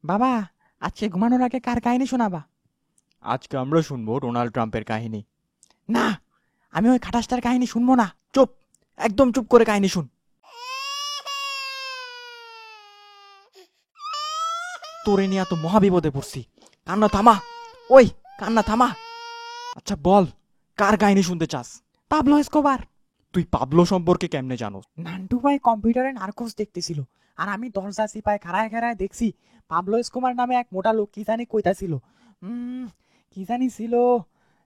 বাবা, আজকে ঘুমানোর আগে কার কাহিনী শোনাবা? আজকে আমরা শুনবো ডোনাল্ড ট্রাম্পের কাহিনী। না, আমি ওই খাটাসটার কাহিনী শুনবো না। চুপ, একদম চুপ করে কাহিনী শুন। তোরে নিয়ে এত মহাবিপদে পড়ছি, কান্না থামা। ওই, কান্না থামা। আচ্ছা বল, কার কাহিনী শুনতে চাস? Pablo Escobar. তুই পাবলো সম্পর্কে কেমনে জানোস? নান্টু ভাই কম্পিউটারে নার্কোস দেখতেছিল, আর আমি দরজা চিপায় খাড়ায় খাড়ায় দেখছি পাবলো এসকোবার নামে এক মোটা লোক কি জানি কইতাছিল। কি জানি ছিল,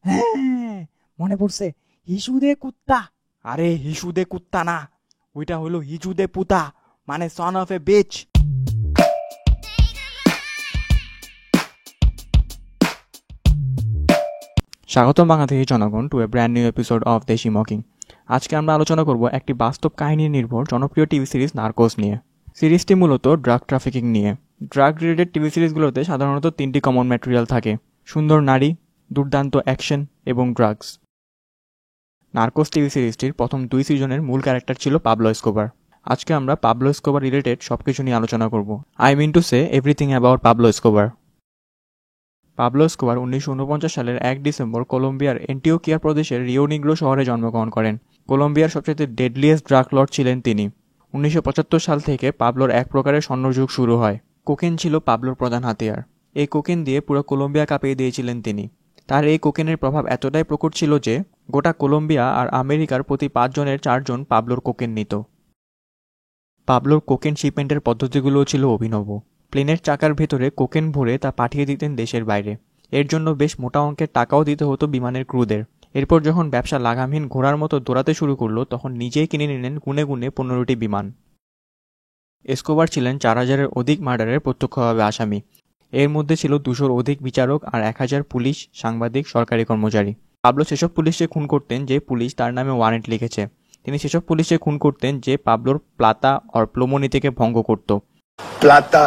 হ্যাঁ মনে পড়ছে, হিসুদে কুত্তা। আরে হিসুদে কুত্তা না, ওইটা হলো হিজুদে পুতা, মানে সন অফ এ বিচ। স্বাগতম বাংলাদেশি জনগণ to a brand new episode of Desi mocking. আজকে আমরা আলোচনা করব একটি বাস্তব কাহিনী নির্ভর জনপ্রিয় টিভি সিরিজ নার্কোস নিয়ে। সিরিজটি মূলত ড্রাগ ট্রাফিকিং নিয়ে। ড্রাগ রিলেটেড টিভি সিরিজগুলোতে সাধারণত 3টি কমন ম্যাটেরিয়াল থাকে: সুন্দর নারী, দুর্দান্ত অ্যাকশন এবং ড্রাগস। নার্কোস টিভি সিরিজটির প্রথম 2 সিজনের মূল ক্যারেক্টার ছিল পাবলো এসকোবার। আজকে আমরা পাবলো এসকোবার রিলেটেড সবকিছু নিয়ে আলোচনা করব। I mean to say everything about Pablo Escobar. Pablo Escobar 1949 সালের 1 ডিসেম্বর কলম্বিয়ার এন্টিওকিয়া প্রদেশের রিও নিগ্রো শহরে জন্মগ্রহণ করেন। কলম্বিয়ার সবচেয়ে ডেডলিয়েস্ট ড্রাগ লর্ড ছিলেন তিনি। 1975 সাল থেকে পাবলোর এক প্রকারের স্বর্ণযুগ শুরু হয়। কোকেন ছিল পাবলোর প্রধান হাতিয়ার। এই কোকেন দিয়ে পুরো কলম্বিয়া কাঁপিয়ে দিয়েছিলেন তিনি। তার এই কোকেনের প্রভাব এতটাই প্রকট ছিল যে গোটা কলম্বিয়া আর আমেরিকার প্রতি 5 জনের 4 জন পাবলোর কোকেন নিত। পাবলোর কোকেন শিপমেন্টের পদ্ধতিগুলোও ছিল অভিনব। প্লেনের চাকার ভেতরে কোকেন ভরে তা পাঠিয়ে দিতেন দেশের বাইরে। এর জন্য বেশ মোটা অঙ্কের টাকাও দিতে হতো বিমানের ক্রুদের। এরপর যখন ব্যবসা লাগামহীন ঘোড়ার মতো দৌড়াতে শুরু করলো, তখন নিজেই কিনে নিলেন গুনে গুনে 15টি বিমান। এসকোবার ছিলেন 4000-এর অধিক মার্ডারের প্রত্যক্ষভাবে আসামি। এর মধ্যে ছিল 200-র অধিক বিচারক আর 1000 পুলিশ, সাংবাদিক, সরকারি কর্মচারী। পাবলো সেসব পুলিশকে খুন করতেন যে পুলিশ তার নামে ওয়ারেন্ট লিখেছে। তিনি সেসব পুলিশকে খুন করতেন যে পাবলোর প্লাতা আর প্লোমো নীতিকে ভঙ্গ করত। Plata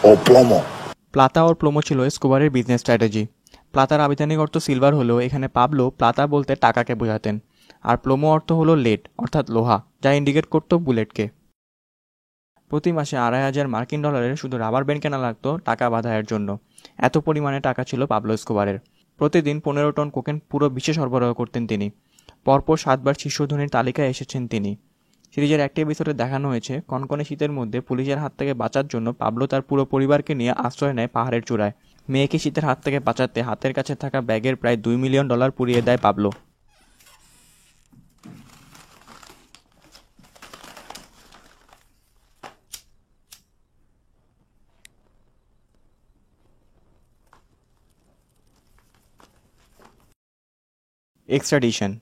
o plomo. প্লাতা ওর প্লোমো ছিল এসকোবারের বিজনেস স্ট্র্যাটেজি। প্লাতার আবিধানিক অর্থ সিলভার হলেও এখানে পাবলো প্লাতা বলতে টাকাকে বোঝাতেন, আর প্লোমো অর্থ হলো লেড অর্থাৎ লোহা, যা ইন্ডিকেট করত বুলেটকে। প্রতি মাসে $2,500 শুধু রাবার ব্যান্ড কেনা লাগতো টাকা বাঁধাইয়ের জন্য। এত পরিমাণে টাকা ছিল পাবলো এসকোবারের। প্রতিদিন 15 টন কোকেন পুরো বিশ্বে সরবরাহ করতেন তিনি। পরপর 7 বার শীর্ষধনীর তালিকায় এসেছেন তিনি। সিরিজের একটি এপিসোডে দেখানো হয়েছে কনকনে শীতের মধ্যে পুলিশের হাত থেকে বাঁচার জন্য পাবলো তার পুরো পরিবারকে নিয়ে আশ্রয় নেয় পাহাড়ের চূড়ায়। মেয়েকে শীতের হাত থেকে বাঁচাতে হাতের কাছে থাকা ব্যাগের প্রায় $2 মিলিয়ন পুড়িয়ে দেয় পাবলো। এক্সট্রাডিশন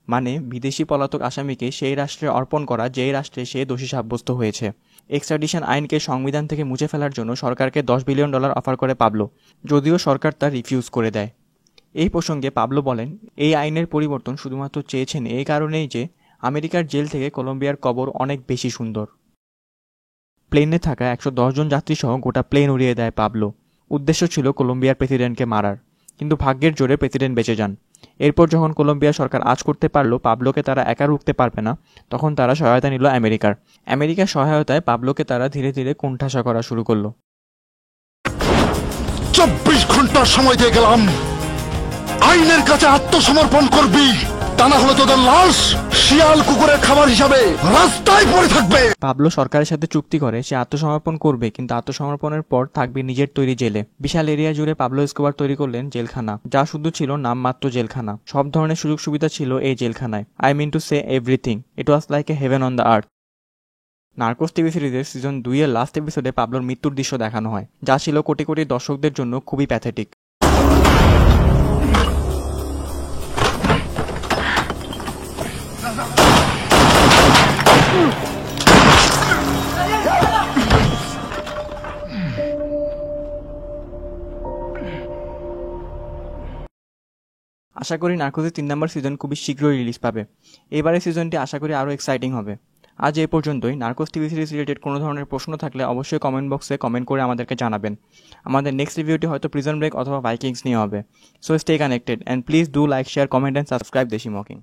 মানে বিদেশি পলাতক আসামিকে সেই রাষ্ট্রে অর্পণ করা যেই রাষ্ট্রে সে দোষী সাব্যস্ত হয়েছে। এক্সট্রাডিশন আইনকে সংবিধান থেকে মুছে ফেলার জন্য সরকারকে $10 বিলিয়ন অফার করে পাবলো, যদিও সরকার তা রিফিউজ করে দেয়। এই প্রসঙ্গে পাবলো বলেন, এই আইনের পরিবর্তন শুধুমাত্র চেয়েছেন এই কারণেই যে আমেরিকার জেল থেকে কলম্বিয়ার কবর অনেক বেশি সুন্দর। প্লেনে থাকা 110 জন যাত্রী সহ গোটা প্লেন উড়িয়ে দেয় পাবলো। উদ্দেশ্য ছিল কলম্বিয়ার প্রেসিডেন্টকে মারার, কিন্তু ভাগ্যের জোরে প্রেসিডেন্ট বেঁচে যান। এরপর যখন কলম্বিয়া সরকার আজ করতে পারলো পাবলোকে তারা একা রুখতে পারবে না, তখন তারা সহায়তা নিল আমেরিকার সহায়তায় পাবলোকে তারা ধীরে ধীরে কোণঠাসা করা শুরু করলো। 24 ঘন্টার সময় দিয়ে গেলাম, আইনের কাছে আত্মসমর্পণ করবি, তা না হলে তোদের লাশ শিয়াল কুকুরের খাবার হিসাবে রাস্তায় পড়ে থাকবে। পাবলো সরকারের সাথে চুক্তি করে সে আত্মসমর্পণ করবে, কিন্তু আত্মসমর্পণের পর থাকবে নিজের তৈরি জেলে। বিশাল এরিয়া জুড়ে পাবলো এসকোবার তৈরি করলেন জেলখানা, যা শুধু ছিল নামমাত্র জেলখানা। সব ধরনের সুযোগ সুবিধা ছিল এই জেলখানায়। I mean to say everything, it was like a heaven on the earth. Narcos TV সিরিজের সিজন 2-এর লাস্ট এপিসোডে পাবলোর মৃত্যুর দৃশ্য দেখানো হয়, যা ছিল কোটি কোটি দর্শকদের জন্য খুবই প্যাথেটিক। আশা করি নার্কোসের 3 নম্বর সিজন খুবই শীঘ্রই রিলিজ পাবে। এবারের সিজনটি আশা করি আরও এক্সাইটিং হবে। আজ এই পর্যন্তই। নার্কোস টিভি সিরিজ রিলেটেড কোনো ধরনের প্রশ্ন থাকলে অবশ্যই কমেন্ট বক্সে কমেন্ট করে আমাদেরকে জানাবেন। আমাদের নেক্সট রিভিউটি হয়তো প্রিজন ব্রেক অথবা ভাইকিংস নিয়ে হবে। So stay connected and please do like, share, comment and subscribe দেশি মকিং।